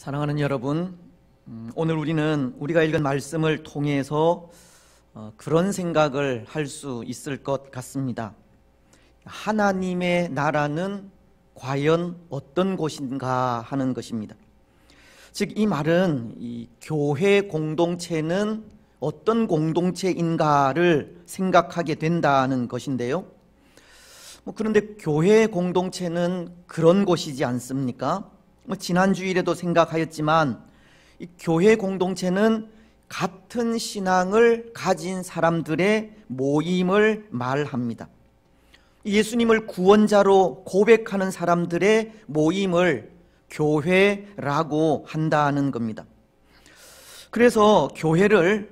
사랑하는 여러분, 오늘 우리는 우리가 읽은 말씀을 통해서 그런 생각을 할 수 있을 것 같습니다. 하나님의 나라는 과연 어떤 곳인가 하는 것입니다. 즉, 이 말은 이 교회 공동체는 어떤 공동체인가를 생각하게 된다는 것인데요. 그런데 교회 공동체는 그런 곳이지 않습니까? 지난 주일에도 생각하였지만 이 교회 공동체는 같은 신앙을 가진 사람들의 모임을 말합니다. 예수님을 구원자로 고백하는 사람들의 모임을 교회라고 한다는 겁니다. 그래서 교회를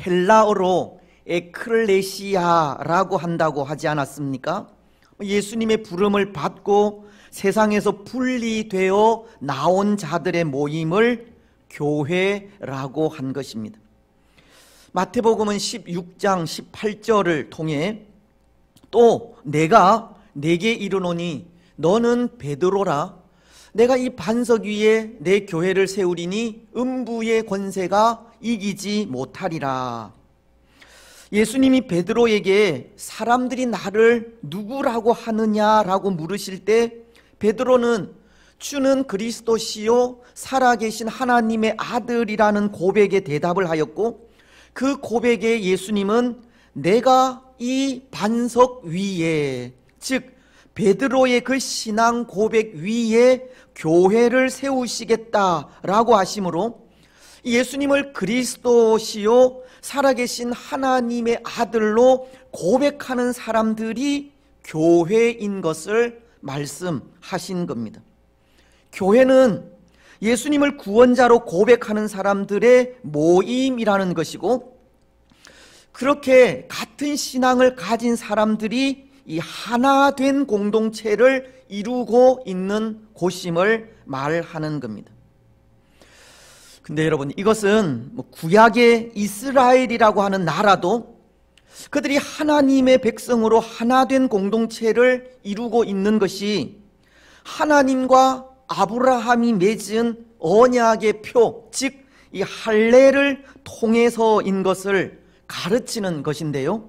헬라어로 에클레시아라고 한다고 하지 않았습니까? 예수님의 부름을 받고 세상에서 분리되어 나온 자들의 모임을 교회라고 한 것입니다. 마태복음은 16장 18절을 통해 또 내가 네게 이르노니 너는 베드로라. 내가 이 반석 위에 내 교회를 세우리니 음부의 권세가 이기지 못하리라. 예수님이 베드로에게 사람들이 나를 누구라고 하느냐라고 물으실 때 베드로는 주는 그리스도시요 살아계신 하나님의 아들이라는 고백에 대답을 하였고, 그 고백에 예수님은 내가 이 반석 위에, 즉 베드로의 그 신앙 고백 위에 교회를 세우시겠다라고 하심으로 예수님을 그리스도시요 살아계신 하나님의 아들로 고백하는 사람들이 교회인 것을 말씀하신 겁니다. 교회는 예수님을 구원자로 고백하는 사람들의 모임이라는 것이고, 그렇게 같은 신앙을 가진 사람들이 이 하나 된 공동체를 이루고 있는 곳임을 말하는 겁니다. 근데 여러분, 이것은 구약의 이스라엘이라고 하는 나라도 그들이 하나님의 백성으로 하나 된 공동체를 이루고 있는 것이 하나님과 아브라함이 맺은 언약의 표, 즉 이 할례를 통해서인 것을 가르치는 것인데요.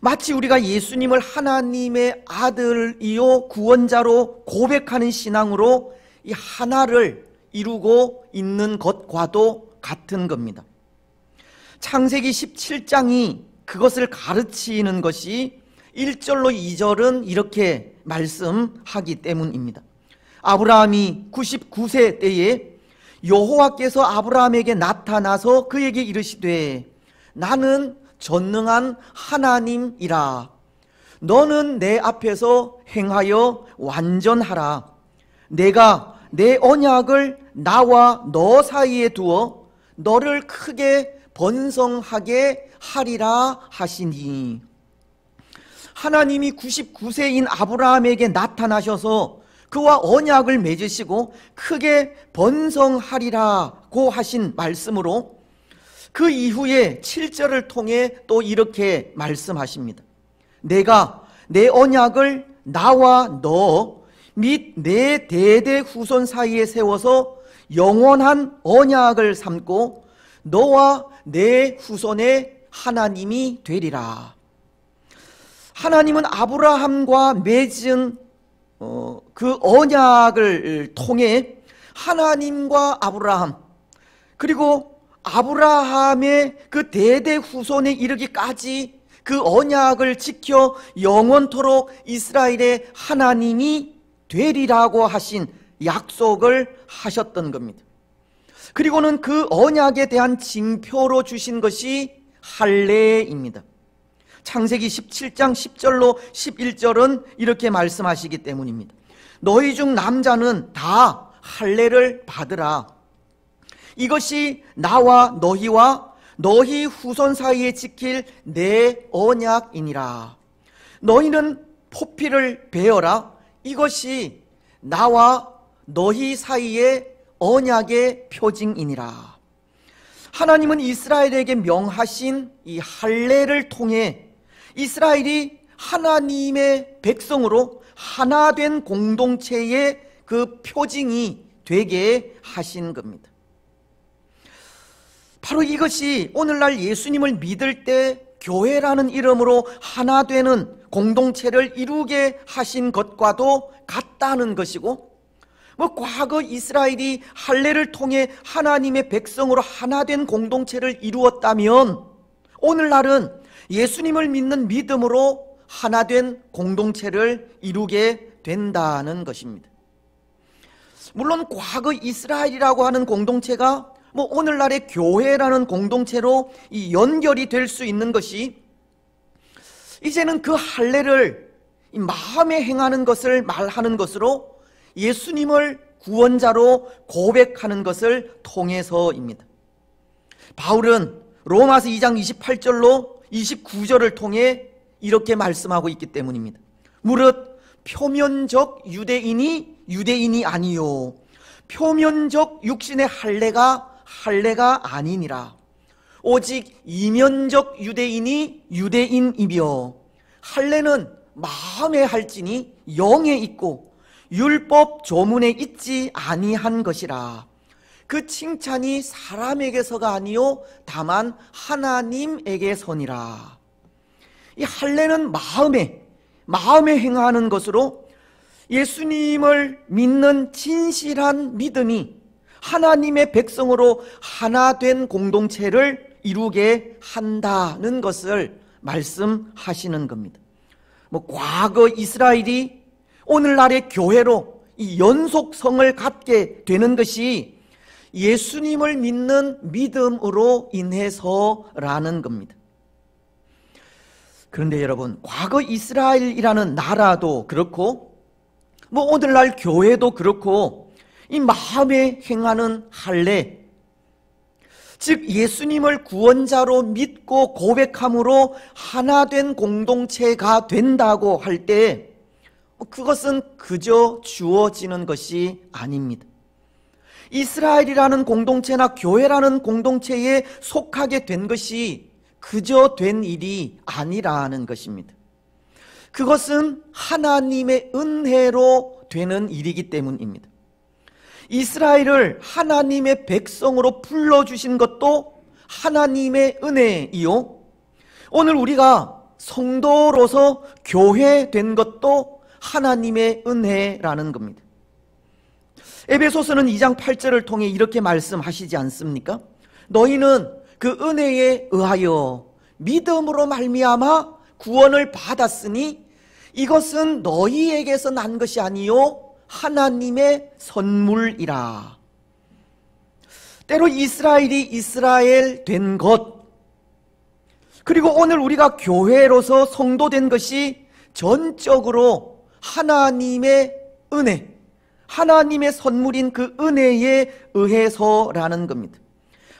마치 우리가 예수님을 하나님의 아들이요 구원자로 고백하는 신앙으로 이 하나를 이루고 있는 것과도 같은 겁니다. 창세기 17장이 그것을 가르치는 것이 1절로 2절은 이렇게 말씀하기 때문입니다. 아브라함이 99세 때에 여호와께서 아브라함에게 나타나서 그에게 이르시되 나는 전능한 하나님이라. 너는 내 앞에서 행하여 완전하라. 내가 내 언약을 나와 너 사이에 두어 너를 크게 번성하게 하리라 하시니. 하나님이 99세인 아브라함에게 나타나셔서 그와 언약을 맺으시고 크게 번성하리라고 하신 말씀으로 그 이후에 7절을 통해 또 이렇게 말씀하십니다. 내가 내 언약을 나와 너 및 내 대대 후손 사이에 세워서 영원한 언약을 삼고 너와 내 후손의 하나님이 되리라. 하나님은 아브라함과 맺은 그 언약을 통해 하나님과 아브라함, 그리고 아브라함의 그 대대 후손에 이르기까지 그 언약을 지켜 영원토록 이스라엘의 하나님이 되리라고 하신 약속을 하셨던 겁니다. 그리고는 그 언약에 대한 징표로 주신 것이 할례입니다. 창세기 17장 10절로 11절은 이렇게 말씀하시기 때문입니다. 너희 중 남자는 다 할례를 받으라. 이것이 나와 너희와 너희 후손 사이에 지킬 내 언약이니라. 너희는 포피를 베어라. 이것이 나와 너희 사이의 언약의 표징이니라. 하나님은 이스라엘에게 명하신 이 할례를 통해 이스라엘이 하나님의 백성으로 하나 된 공동체의 그 표징이 되게 하신 겁니다. 바로 이것이 오늘날 예수님을 믿을 때 교회라는 이름으로 하나 되는 공동체를 이루게 하신 것과도 같다는 것이고, 과거 이스라엘이 할례를 통해 하나님의 백성으로 하나 된 공동체를 이루었다면 오늘날은 예수님을 믿는 믿음으로 하나 된 공동체를 이루게 된다는 것입니다. 물론 과거 이스라엘이라고 하는 공동체가 오늘날의 교회라는 공동체로 이 연결이 될 수 있는 것이, 이제는 그 할례를 마음에 행하는 것을 말하는 것으로 예수님을 구원자로 고백하는 것을 통해서입니다. 바울은 로마서 2장 28절로 29절을 통해 이렇게 말씀하고 있기 때문입니다. 무릇 표면적 유대인이 아니요 표면적 육신의 할례가 아니니라. 오직 이면적 유대인이 유대인이며 할례는 마음에 할지니 영에 있고 율법 조문에 있지 아니한 것이라. 그 칭찬이 사람에게서가 아니요 다만 하나님에게서니라. 이 할례는 마음에 행하는 것으로 예수님을 믿는 진실한 믿음이 하나님의 백성으로 하나 된 공동체를 이루게 한다는 것을 말씀하시는 겁니다. 과거 이스라엘이 오늘날의 교회로 이 연속성을 갖게 되는 것이 예수님을 믿는 믿음으로 인해서라는 겁니다. 그런데 여러분, 과거 이스라엘이라는 나라도 그렇고 오늘날 교회도 그렇고 이 마음에 행하는 할례, 즉 예수님을 구원자로 믿고 고백함으로 하나 된 공동체가 된다고 할 때 그것은 그저 주어지는 것이 아닙니다. 이스라엘이라는 공동체나 교회라는 공동체에 속하게 된 것이 그저 된 일이 아니라는 것입니다. 그것은 하나님의 은혜로 되는 일이기 때문입니다. 이스라엘을 하나님의 백성으로 불러주신 것도 하나님의 은혜이요, 오늘 우리가 성도로서 교회 된 것도 하나님의 은혜라는 겁니다. 에베소서는 2장 8절을 통해 이렇게 말씀하시지 않습니까? 너희는 그 은혜에 의하여 믿음으로 말미암아 구원을 받았으니 이것은 너희에게서 난 것이 아니요 하나님의 선물이라. 때로 이스라엘이 이스라엘 된 것, 그리고 오늘 우리가 교회로서 성도된 것이 전적으로 하나님의 은혜, 하나님의 선물인 그 은혜에 의해서라는 겁니다.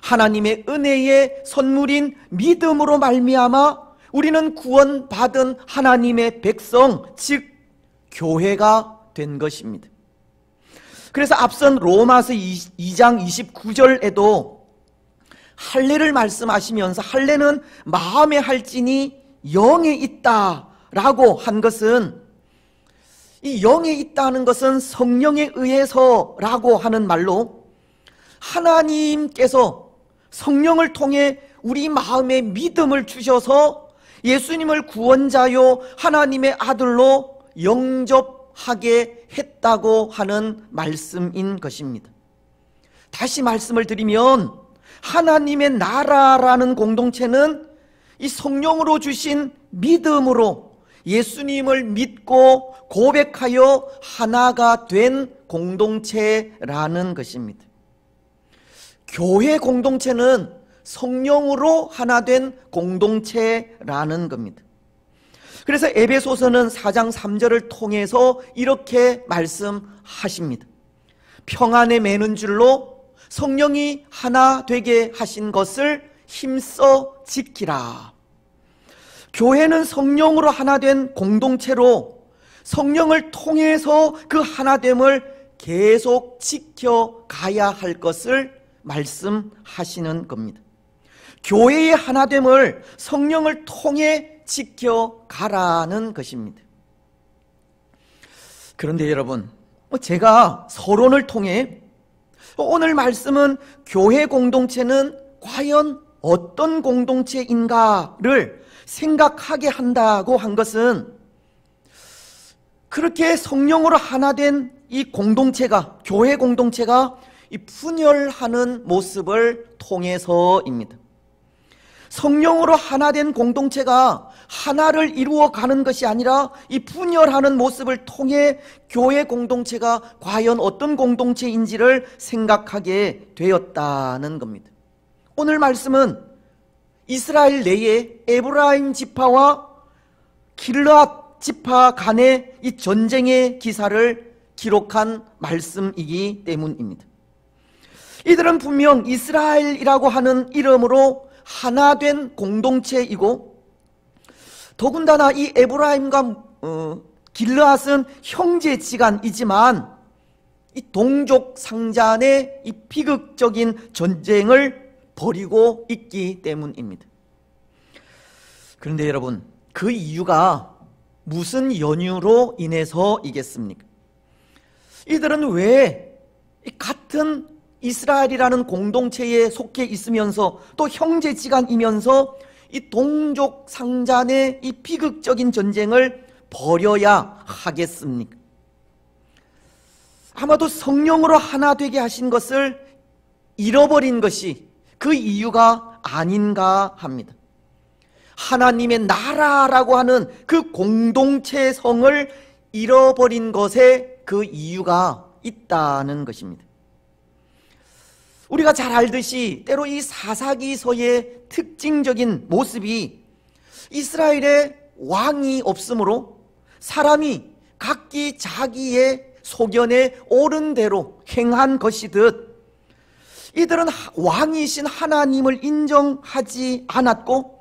하나님의 은혜의 선물인 믿음으로 말미암아 우리는 구원받은 하나님의 백성, 즉 교회가 된 것입니다. 그래서 앞선 로마서 2장 29절에도 할례를 말씀하시면서 할례는 마음에 할지니 영에 있다라고 한 것은, 이 영에 있다는 것은 성령에 의해서라고 하는 말로 하나님께서 성령을 통해 우리 마음에 믿음을 주셔서 예수님을 구원자요 하나님의 아들로 영접하게 했다고 하는 말씀인 것입니다. 다시 말씀을 드리면 하나님의 나라라는 공동체는 이 성령으로 주신 믿음으로 예수님을 믿고 고백하여 하나가 된 공동체라는 것입니다. 교회 공동체는 성령으로 하나 된 공동체라는 겁니다. 그래서 에베소서는 4장 3절을 통해서 이렇게 말씀하십니다. 평안에 매는 줄로 성령이 하나 되게 하신 것을 힘써 지키라. 교회는 성령으로 하나 된 공동체로 성령을 통해서 그 하나됨을 계속 지켜가야 할 것을 말씀하시는 겁니다. 교회의 하나됨을 성령을 통해 지켜가라는 것입니다. 그런데 여러분, 제가 서론을 통해 오늘 말씀은 교회 공동체는 과연 어떤 공동체인가를 생각하게 한다고 한 것은, 그렇게 성령으로 하나 된 이 공동체가, 교회 공동체가 이 분열하는 모습을 통해서입니다. 성령으로 하나 된 공동체가 하나를 이루어가는 것이 아니라 이 분열하는 모습을 통해 교회 공동체가 과연 어떤 공동체인지를 생각하게 되었다는 겁니다. 오늘 말씀은 이스라엘 내에 에브라임 지파와 길르앗 지파 간의 이 전쟁의 기사를 기록한 말씀이기 때문입니다. 이들은 분명 이스라엘이라고 하는 이름으로 하나 된 공동체이고, 더군다나 이 에브라임과 길르앗은 형제지간이지만 이 동족 상잔의 이 비극적인 전쟁을 벌이고 있기 때문입니다. 그런데 여러분, 그 이유가 무슨 연유로 인해서이겠습니까? 이들은 왜 같은 이스라엘이라는 공동체에 속해 있으면서 또 형제지간이면서 이 동족 상잔의 이 비극적인 전쟁을 벌여야 하겠습니까? 아마도 성령으로 하나 되게 하신 것을 잃어버린 것이 그 이유가 아닌가 합니다. 하나님의 나라라고 하는 그 공동체성을 잃어버린 것에 그 이유가 있다는 것입니다. 우리가 잘 알듯이 때로 이 사사기서의 특징적인 모습이 이스라엘에 왕이 없으므로 사람이 각기 자기의 소견에 옳은 대로 행한 것이듯, 이들은 왕이신 하나님을 인정하지 않았고,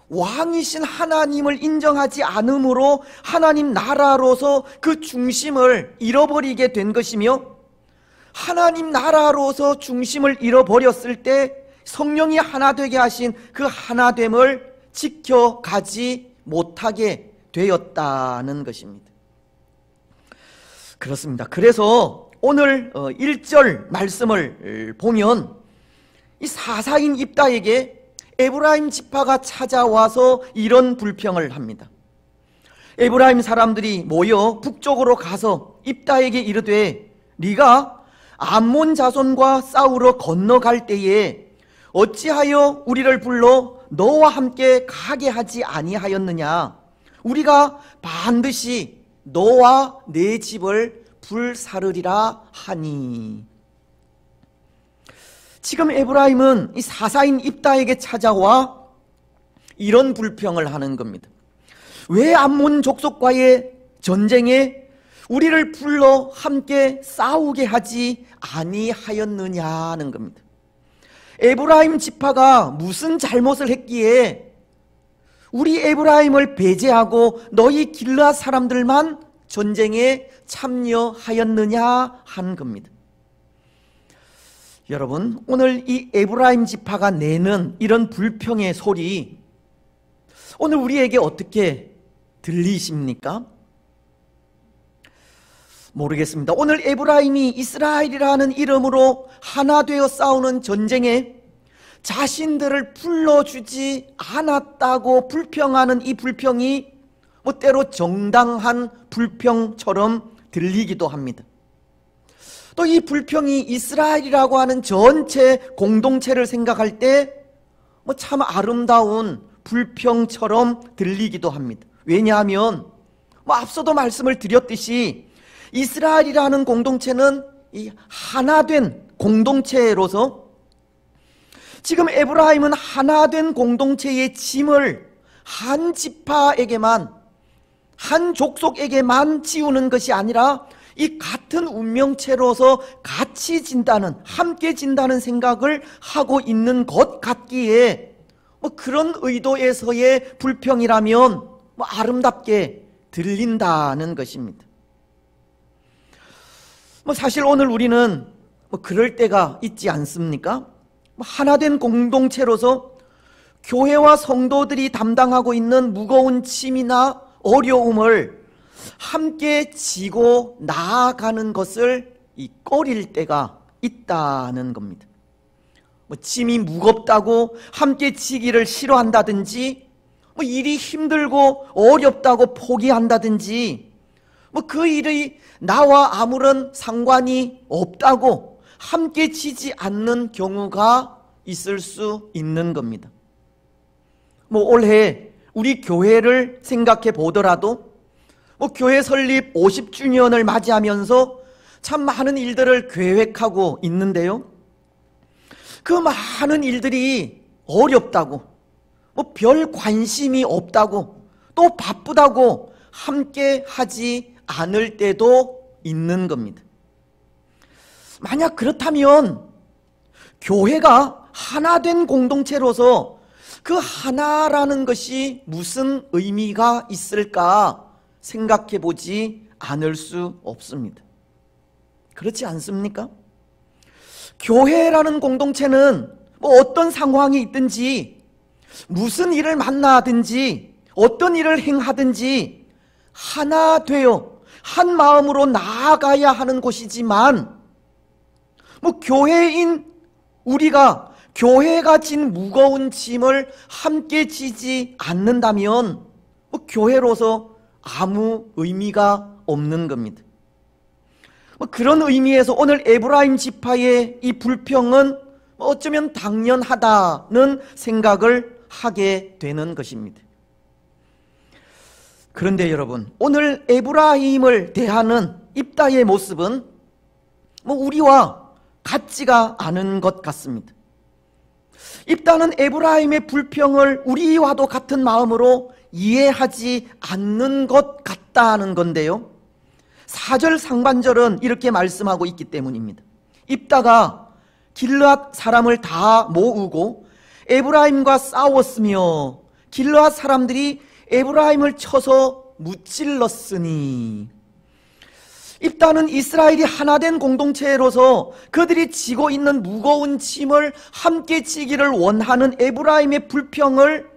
왕이신 하나님을 인정하지 않음으로 하나님 나라로서 그 중심을 잃어버리게 된 것이며, 하나님 나라로서 중심을 잃어버렸을 때 성령이 하나 되게 하신 그 하나됨을 지켜가지 못하게 되었다는 것입니다. 그렇습니다. 그래서 오늘 1절 말씀을 보면 이 사사인 입다에게 에브라임 지파가 찾아와서 이런 불평을 합니다. 에브라임 사람들이 모여 북쪽으로 가서 입다에게 이르되, 네가 암몬 자손과 싸우러 건너갈 때에 어찌하여 우리를 불러 너와 함께 가게 하지 아니하였느냐? 우리가 반드시 너와 내 집을 불사르리라 하니. 지금 에브라임은 이 사사인 입다에게 찾아와 이런 불평을 하는 겁니다. 왜 암몬 족속과의 전쟁에 우리를 불러 함께 싸우게 하지 아니하였느냐는 겁니다. 에브라임 지파가 무슨 잘못을 했기에 우리 에브라임을 배제하고 너희 길르앗 사람들만 전쟁에 참여하였느냐 한 겁니다. 여러분, 오늘 이 에브라임 지파가 내는 이런 불평의 소리, 오늘 우리에게 어떻게 들리십니까? 모르겠습니다. 오늘 에브라임이 이스라엘이라는 이름으로 하나 되어 싸우는 전쟁에 자신들을 불러주지 않았다고 불평하는 이 불평이 때로 정당한 불평처럼 들리기도 합니다. 또 이 불평이 이스라엘이라고 하는 전체 공동체를 생각할 때 참 아름다운 불평처럼 들리기도 합니다. 왜냐하면 앞서도 말씀을 드렸듯이 이스라엘이라는 공동체는 이 하나된 공동체로서 지금 에브라임은 하나된 공동체의 짐을 한 지파에게만, 한 족속에게만 지우는 것이 아니라 이 같은 운명체로서 같이 진다는, 함께 진다는 생각을 하고 있는 것 같기에 그런 의도에서의 불평이라면 아름답게 들린다는 것입니다. 사실 오늘 우리는 그럴 때가 있지 않습니까? 하나된 공동체로서 교회와 성도들이 담당하고 있는 무거운 짐이나 어려움을 함께 지고 나아가는 것을 꺼릴 때가 있다는 겁니다. 짐이 무겁다고 함께 지기를 싫어한다든지, 일이 힘들고 어렵다고 포기한다든지, 그 일이 나와 아무런 상관이 없다고 함께 지지 않는 경우가 있을 수 있는 겁니다. 올해 우리 교회를 생각해 보더라도 교회 설립 50주년을 맞이하면서 참 많은 일들을 계획하고 있는데요, 그 많은 일들이 어렵다고, 별 관심이 없다고, 또 바쁘다고 함께 하지 않을 때도 있는 겁니다. 만약 그렇다면 교회가 하나 된 공동체로서 그 하나라는 것이 무슨 의미가 있을까 생각해 보지 않을 수 없습니다. 그렇지 않습니까? 교회라는 공동체는 어떤 상황이 있든지, 무슨 일을 만나든지, 어떤 일을 행하든지 하나 되어 한 마음으로 나아가야 하는 곳이지만, 교회인 우리가 교회가 진 무거운 짐을 함께 지지 않는다면 교회로서 아무 의미가 없는 겁니다. 그런 의미에서 오늘 에브라임 지파의 이 불평은 어쩌면 당연하다는 생각을 하게 되는 것입니다. 그런데 여러분, 오늘 에브라임을 대하는 입다의 모습은 우리와 같지가 않은 것 같습니다. 입다는 에브라임의 불평을 우리와도 같은 마음으로 이해하지 않는 것 같다는 건데요, 4절 상반절은 이렇게 말씀하고 있기 때문입니다. 입다가 길르앗 사람을 다 모으고 에브라임과 싸웠으며 길르앗 사람들이 에브라임을 쳐서 무찔렀으니, 입다는 이스라엘이 하나된 공동체로서 그들이 지고 있는 무거운 짐을 함께 지기를 원하는 에브라임의 불평을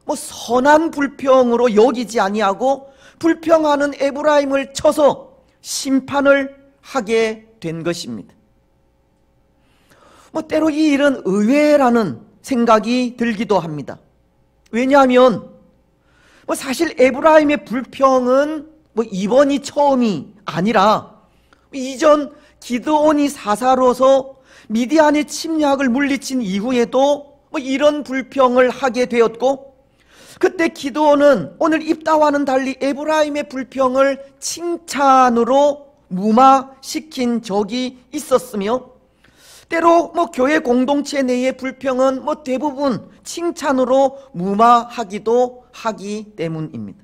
선한 불평으로 여기지 아니하고 불평하는 에브라임을 쳐서 심판을 하게 된 것입니다. 때로 이 일은 의외라는 생각이 들기도 합니다. 왜냐하면 사실 에브라임의 불평은 이번이 처음이 아니라 이전 기드온이 사사로서 미디안의 침략을 물리친 이후에도 이런 불평을 하게 되었고, 그때 기드온은 오늘 입다와는 달리 에브라임의 불평을 칭찬으로 무마시킨 적이 있었으며, 때로 교회 공동체 내의 불평은 대부분 칭찬으로 무마하기도 하기 때문입니다.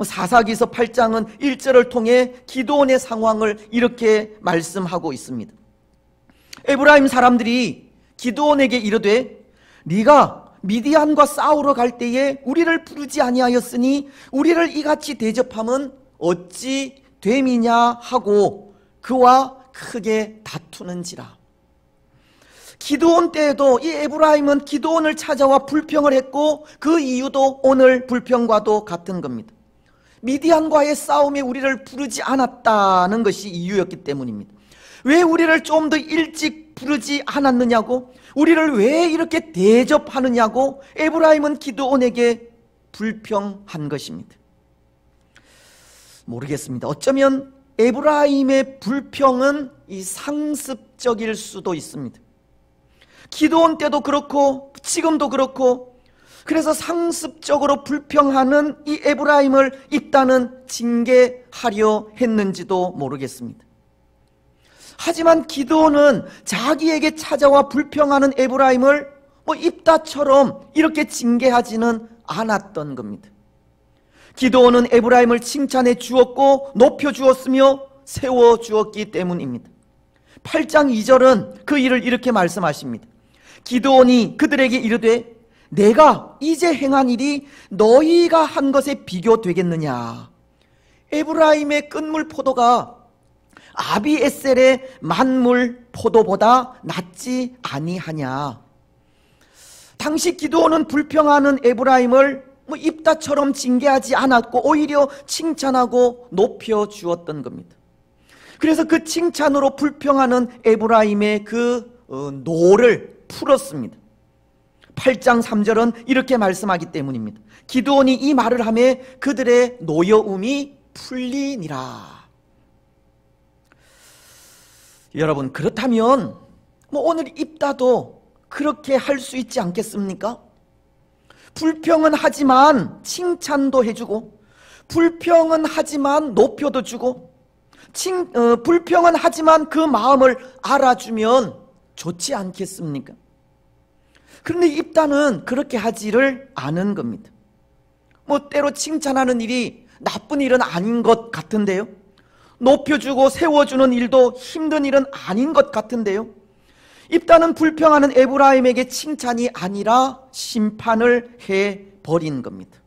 사사기서 8장은 1절을 통해 기드온의 상황을 이렇게 말씀하고 있습니다. 에브라임 사람들이 기드온에게 이르되, 네가 미디안과 싸우러 갈 때에 우리를 부르지 아니하였으니 우리를 이같이 대접함은 어찌 됨이냐 하고 그와 크게 다투는지라. 기드온 때에도 이 에브라임은 기드온을 찾아와 불평을 했고, 그 이유도 오늘 불평과도 같은 겁니다. 미디안과의 싸움에 우리를 부르지 않았다는 것이 이유였기 때문입니다. 왜 우리를 좀 더 일찍 부르지 않았느냐고, 우리를 왜 이렇게 대접하느냐고 에브라임은 기드온에게 불평한 것입니다. 모르겠습니다. 어쩌면 에브라임의 불평은 이 상습적일 수도 있습니다. 기드온 때도 그렇고 지금도 그렇고, 그래서 상습적으로 불평하는 이 에브라임을 입다는 징계하려 했는지도 모르겠습니다. 하지만 기드온은 자기에게 찾아와 불평하는 에브라임을 입다처럼 이렇게 징계하지는 않았던 겁니다. 기드온은 에브라임을 칭찬해 주었고 높여 주었으며 세워 주었기 때문입니다. 8장 2절은 그 일을 이렇게 말씀하십니다. 기드온이 그들에게 이르되, 내가 이제 행한 일이 너희가 한 것에 비교되겠느냐? 에브라임의 끝물 포도가 아비에셀의 만물 포도보다 낫지 아니하냐? 당시 기드온은 불평하는 에브라임을 입다처럼 징계하지 않았고 오히려 칭찬하고 높여 주었던 겁니다. 그래서 그 칭찬으로 불평하는 에브라임의 그 노를 풀었습니다. 8장 3절은 이렇게 말씀하기 때문입니다. 기드온이 이 말을 하매 그들의 노여움이 풀리니라. 여러분, 그렇다면 오늘 입다도 그렇게 할 수 있지 않겠습니까? 불평은 하지만 칭찬도 해주고, 불평은 하지만 높여도 주고, 불평은 하지만 그 마음을 알아주면 좋지 않겠습니까? 그런데 입다는 그렇게 하지를 않은 겁니다. 때로 칭찬하는 일이 나쁜 일은 아닌 것 같은데요, 높여주고 세워주는 일도 힘든 일은 아닌 것 같은데요, 입다는 불평하는 에브라임에게 칭찬이 아니라 심판을 해버린 겁니다.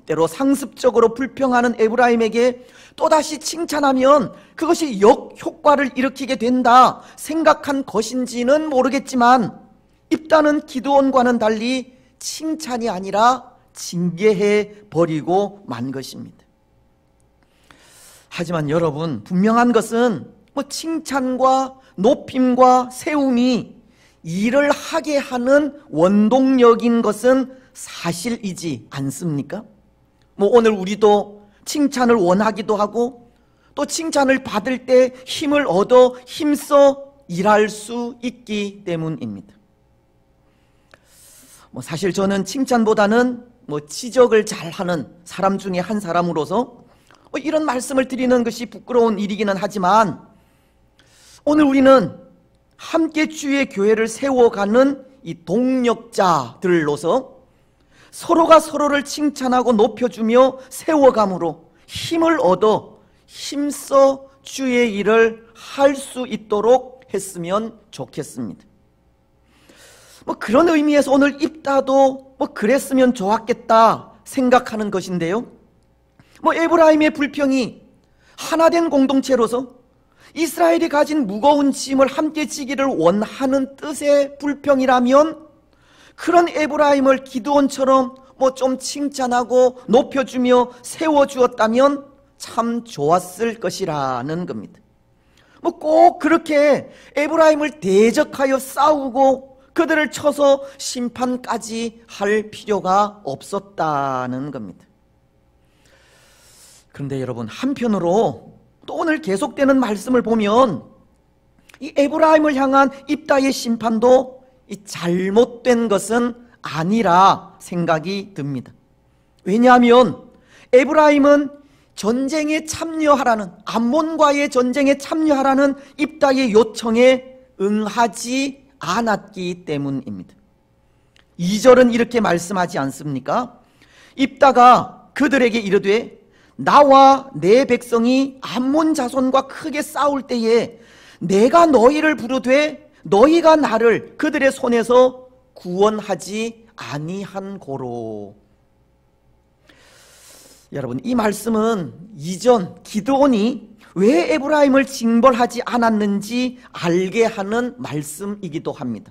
때로 상습적으로 불평하는 에브라임에게 또다시 칭찬하면 그것이 역효과를 일으키게 된다 생각한 것인지는 모르겠지만, 입다는 기드온과는 달리 칭찬이 아니라 징계해버리고 만 것입니다. 하지만 여러분, 분명한 것은 칭찬과 높임과 세움이 일을 하게 하는 원동력인 것은 사실이지 않습니까? 오늘 우리도 칭찬을 원하기도 하고, 또 칭찬을 받을 때 힘을 얻어 힘써 일할 수 있기 때문입니다. 사실 저는 칭찬보다는 지적을 잘하는 사람 중에 한 사람으로서 이런 말씀을 드리는 것이 부끄러운 일이기는 하지만, 오늘 우리는 함께 주의 교회를 세워가는 이 동력자들로서 서로가 서로를 칭찬하고 높여주며 세워감으로 힘을 얻어 힘써 주의 일을 할 수 있도록 했으면 좋겠습니다. 그런 의미에서 오늘 입다도 그랬으면 좋았겠다 생각하는 것인데요, 에브라임의 불평이 하나된 공동체로서 이스라엘이 가진 무거운 짐을 함께 지기를 원하는 뜻의 불평이라면, 그런 에브라임을 기드온처럼 좀 칭찬하고 높여주며 세워주었다면 참 좋았을 것이라는 겁니다. 꼭 그렇게 에브라임을 대적하여 싸우고 그들을 쳐서 심판까지 할 필요가 없었다는 겁니다. 그런데 여러분, 한편으로 또 오늘 계속되는 말씀을 보면 이 에브라임을 향한 입다의 심판도 이 잘못된 것은 아니라 생각이 듭니다. 왜냐하면 에브라임은 전쟁에 참여하라는, 암몬과의 전쟁에 참여하라는 입다의 요청에 응하지 않았기 때문입니다. 2절은 이렇게 말씀하지 않습니까? 입다가 그들에게 이르되 나와 내 백성이 암몬 자손과 크게 싸울 때에 내가 너희를 부르되 너희가 나를 그들의 손에서 구원하지 아니한 고로. 여러분, 이 말씀은 이전 기드온이 왜 에브라임을 징벌하지 않았는지 알게 하는 말씀이기도 합니다.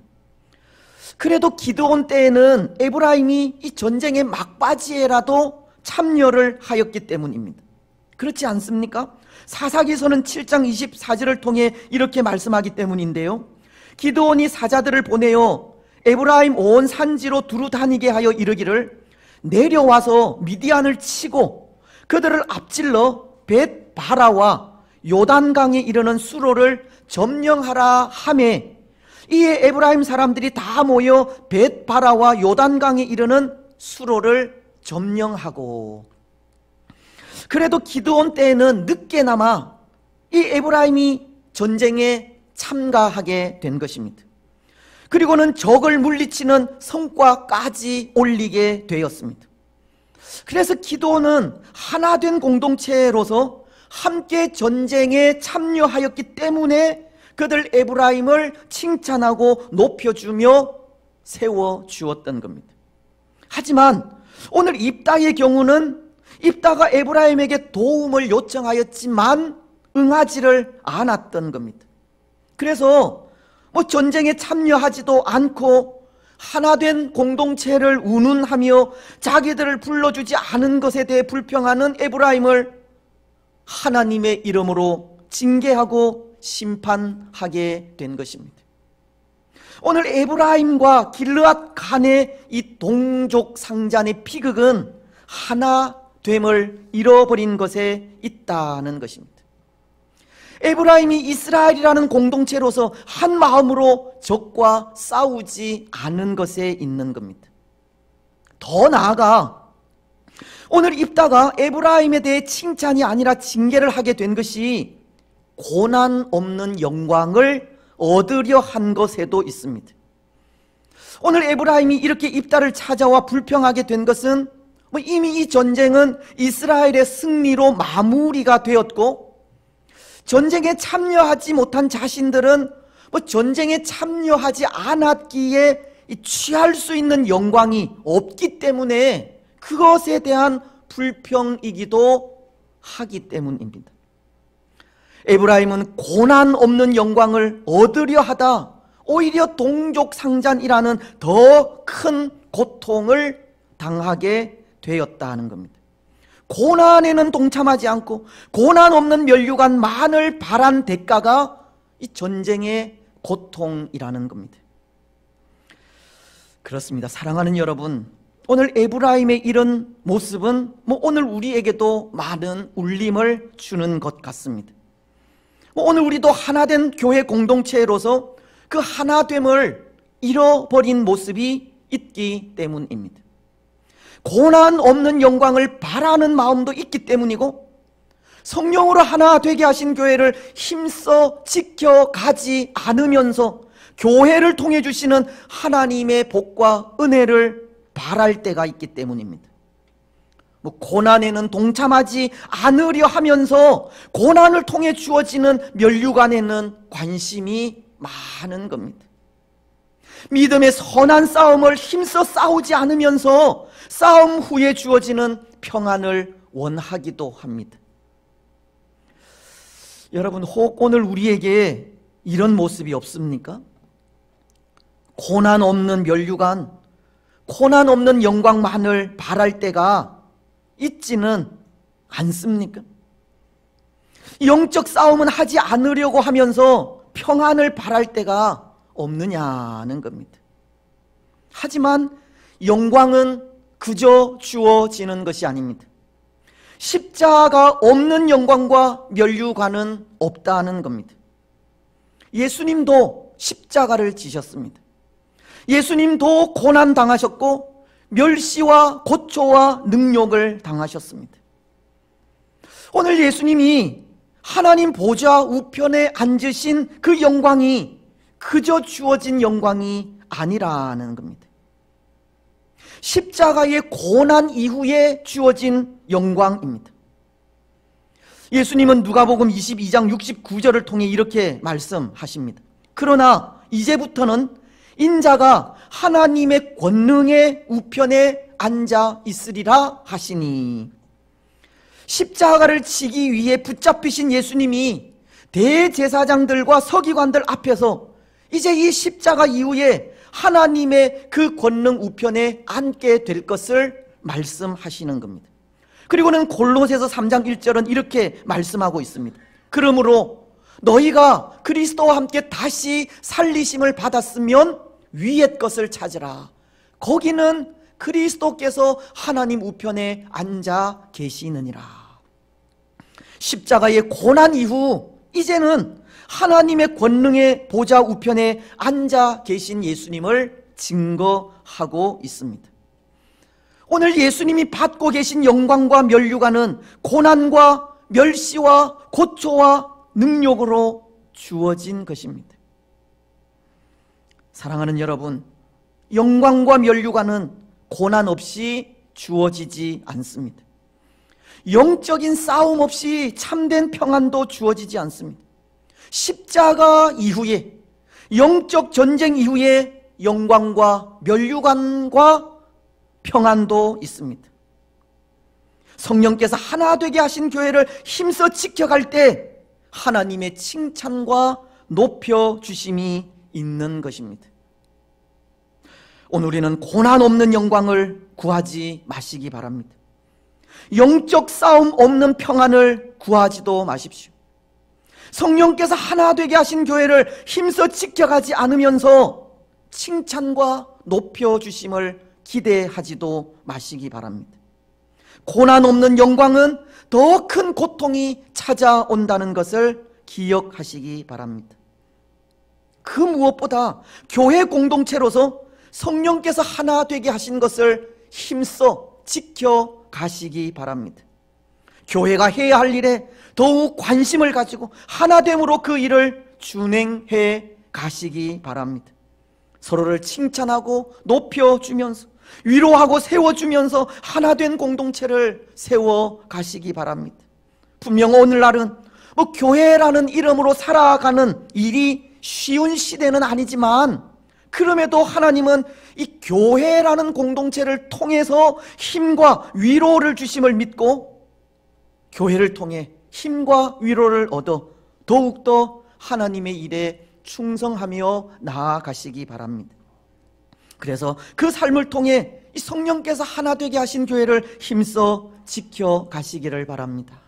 그래도 기드온 때에는 에브라임이 이 전쟁의 막바지에라도 참여를 하였기 때문입니다. 그렇지 않습니까? 사사기서는 7장 24절을 통해 이렇게 말씀하기 때문인데요, 기드온이 사자들을 보내어 에브라임 온 산지로 두루 다니게 하여 이르기를 내려와서 미디안을 치고 그들을 앞질러 벳바라와 요단강에 이르는 수로를 점령하라 하매 이에 에브라임 사람들이 다 모여 벳바라와 요단강에 이르는 수로를 점령하고. 그래도 기드온 때에는 늦게나마 이 에브라임이 전쟁에 참가하게 된 것입니다. 그리고는 적을 물리치는 성과까지 올리게 되었습니다. 그래서 기드온은 하나된 공동체로서 함께 전쟁에 참여하였기 때문에 그들 에브라임을 칭찬하고 높여주며 세워주었던 겁니다. 하지만 오늘 입다의 경우는 입다가 에브라임에게 도움을 요청하였지만 응하지를 않았던 겁니다. 그래서 전쟁에 참여하지도 않고 하나된 공동체를 운운하며 자기들을 불러주지 않은 것에 대해 불평하는 에브라임을 하나님의 이름으로 징계하고 심판하게 된 것입니다. 오늘 에브라임과 길르앗 간의 이 동족 상잔의 비극은 하나됨을 잃어버린 것에 있다는 것입니다. 에브라임이 이스라엘이라는 공동체로서 한 마음으로 적과 싸우지 않은 것에 있는 겁니다. 더 나아가 오늘 입다가 에브라임에 대해 칭찬이 아니라 징계를 하게 된 것이 고난 없는 영광을 얻으려 한 것에도 있습니다. 오늘 에브라임이 이렇게 입다를 찾아와 불평하게 된 것은 이미 이 전쟁은 이스라엘의 승리로 마무리가 되었고, 전쟁에 참여하지 못한 자신들은 전쟁에 참여하지 않았기에 취할 수 있는 영광이 없기 때문에 그것에 대한 불평이기도 하기 때문입니다. 에브라임은 고난 없는 영광을 얻으려 하다 오히려 동족 상잔이라는 더 큰 고통을 당하게 되었다는 겁니다. 고난에는 동참하지 않고 고난 없는 면류관만을 바란 대가가 이 전쟁의 고통이라는 겁니다. 그렇습니다. 사랑하는 여러분, 오늘 에브라임의 이런 모습은 오늘 우리에게도 많은 울림을 주는 것 같습니다. 오늘 우리도 하나된 교회 공동체로서 그 하나됨을 잃어버린 모습이 있기 때문입니다. 고난 없는 영광을 바라는 마음도 있기 때문이고, 성령으로 하나 되게 하신 교회를 힘써 지켜가지 않으면서 교회를 통해 주시는 하나님의 복과 은혜를 바랄 때가 있기 때문입니다. 고난에는 동참하지 않으려 하면서 고난을 통해 주어지는 면류관에는 관심이 많은 겁니다. 믿음의 선한 싸움을 힘써 싸우지 않으면서 싸움 후에 주어지는 평안을 원하기도 합니다. 여러분, 혹 오늘 우리에게 이런 모습이 없습니까? 고난 없는 면류관, 고난 없는 영광만을 바랄 때가 있지는 않습니까? 영적 싸움은 하지 않으려고 하면서 평안을 바랄 때가 없느냐는 겁니다. 하지만 영광은 그저 주어지는 것이 아닙니다. 십자가 없는 영광과 면류관은 없다는 겁니다. 예수님도 십자가를 지셨습니다. 예수님도 고난 당하셨고 멸시와 고초와 능욕을 당하셨습니다. 오늘 예수님이 하나님 보좌 우편에 앉으신 그 영광이 그저 주어진 영광이 아니라는 겁니다. 십자가의 고난 이후에 주어진 영광입니다. 예수님은 누가복음 22장 69절을 통해 이렇게 말씀하십니다. 그러나 이제부터는 인자가 하나님의 권능의 우편에 앉아 있으리라 하시니, 십자가를 지기 위해 붙잡히신 예수님이 대제사장들과 서기관들 앞에서 이제 이 십자가 이후에 하나님의 그 권능 우편에 앉게 될 것을 말씀하시는 겁니다. 그리고는 골로새서 3장 1절은 이렇게 말씀하고 있습니다. 그러므로 너희가 그리스도와 함께 다시 살리심을 받았으면 위의 것을 찾으라. 거기는 그리스도께서 하나님 우편에 앉아 계시느니라. 십자가의 고난 이후 이제는 하나님의 권능의 보좌 우편에 앉아 계신 예수님을 증거하고 있습니다. 오늘 예수님이 받고 계신 영광과 면류관은 고난과 멸시와 고초와 능력으로 주어진 것입니다. 사랑하는 여러분, 영광과 면류관은 고난 없이 주어지지 않습니다. 영적인 싸움 없이 참된 평안도 주어지지 않습니다. 십자가 이후에, 영적 전쟁 이후에 영광과 면류관과 평안도 있습니다. 성령께서 하나 되게 하신 교회를 힘써 지켜갈 때 하나님의 칭찬과 높여주심이 있는 것입니다. 오늘 우리는 고난 없는 영광을 구하지 마시기 바랍니다. 영적 싸움 없는 평안을 구하지도 마십시오. 성령께서 하나 되게 하신 교회를 힘써 지켜가지 않으면서 칭찬과 높여주심을 기대하지도 마시기 바랍니다. 고난 없는 영광은 더 큰 고통이 찾아온다는 것을 기억하시기 바랍니다. 그 무엇보다 교회 공동체로서 성령께서 하나 되게 하신 것을 힘써 지켜가시기 바랍니다. 교회가 해야 할 일에 더욱 관심을 가지고 하나됨으로 그 일을 준행해 가시기 바랍니다. 서로를 칭찬하고 높여주면서 위로하고 세워주면서 하나된 공동체를 세워가시기 바랍니다. 분명 오늘날은 교회라는 이름으로 살아가는 일이 쉬운 시대는 아니지만, 그럼에도 하나님은 이 교회라는 공동체를 통해서 힘과 위로를 주심을 믿고 교회를 통해 힘과 위로를 얻어 더욱더 하나님의 일에 충성하며 나아가시기 바랍니다. 그래서 그 삶을 통해 이 성령께서 하나 되게 하신 교회를 힘써 지켜가시기를 바랍니다.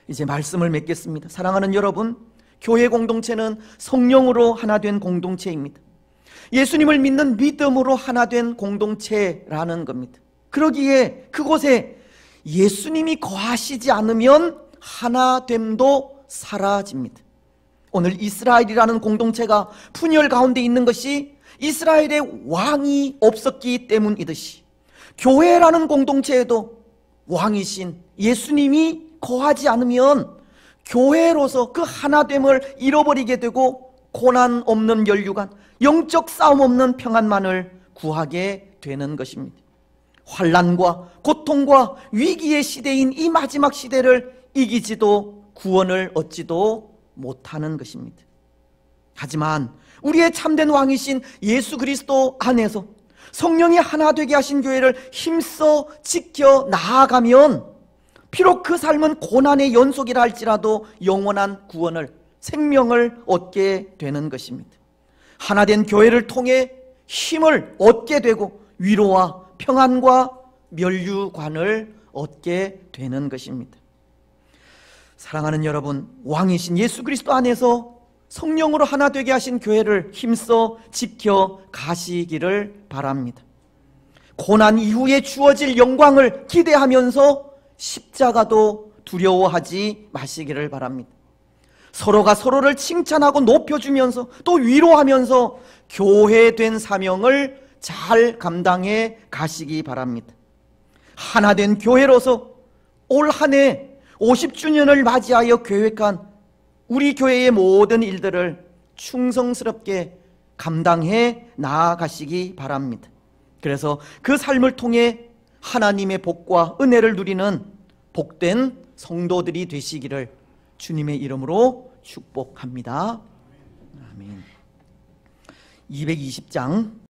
이제 말씀을 맺겠습니다. 사랑하는 여러분, 교회 공동체는 성령으로 하나 된 공동체입니다. 예수님을 믿는 믿음으로 하나 된 공동체라는 겁니다. 그러기에 그곳에 예수님이 거하시지 않으면 하나됨도 사라집니다. 오늘 이스라엘이라는 공동체가 분열 가운데 있는 것이 이스라엘의 왕이 없었기 때문이듯이, 교회라는 공동체에도 왕이신 예수님이 거하지 않으면 교회로서 그 하나됨을 잃어버리게 되고 고난 없는 연류관, 영적 싸움 없는 평안만을 구하게 되는 것입니다. 환난과 고통과 위기의 시대인 이 마지막 시대를 이기지도 구원을 얻지도 못하는 것입니다. 하지만 우리의 참된 왕이신 예수 그리스도 안에서 성령이 하나 되게 하신 교회를 힘써 지켜 나아가면 비록 그 삶은 고난의 연속이라 할지라도 영원한 구원을, 생명을 얻게 되는 것입니다. 하나된 교회를 통해 힘을 얻게 되고 위로와 평안과 면류관을 얻게 되는 것입니다. 사랑하는 여러분, 왕이신 예수 그리스도 안에서 성령으로 하나 되게 하신 교회를 힘써 지켜 가시기를 바랍니다. 고난 이후에 주어질 영광을 기대하면서 십자가도 두려워하지 마시기를 바랍니다. 서로가 서로를 칭찬하고 높여주면서 또 위로하면서 교회된 사명을 잘 감당해 가시기 바랍니다. 하나된 교회로서 올 한 해 50주년을 맞이하여 계획한 우리 교회의 모든 일들을 충성스럽게 감당해 나아가시기 바랍니다. 그래서 그 삶을 통해 하나님의 복과 은혜를 누리는 복된 성도들이 되시기를 주님의 이름으로 축복합니다. 아멘. 220장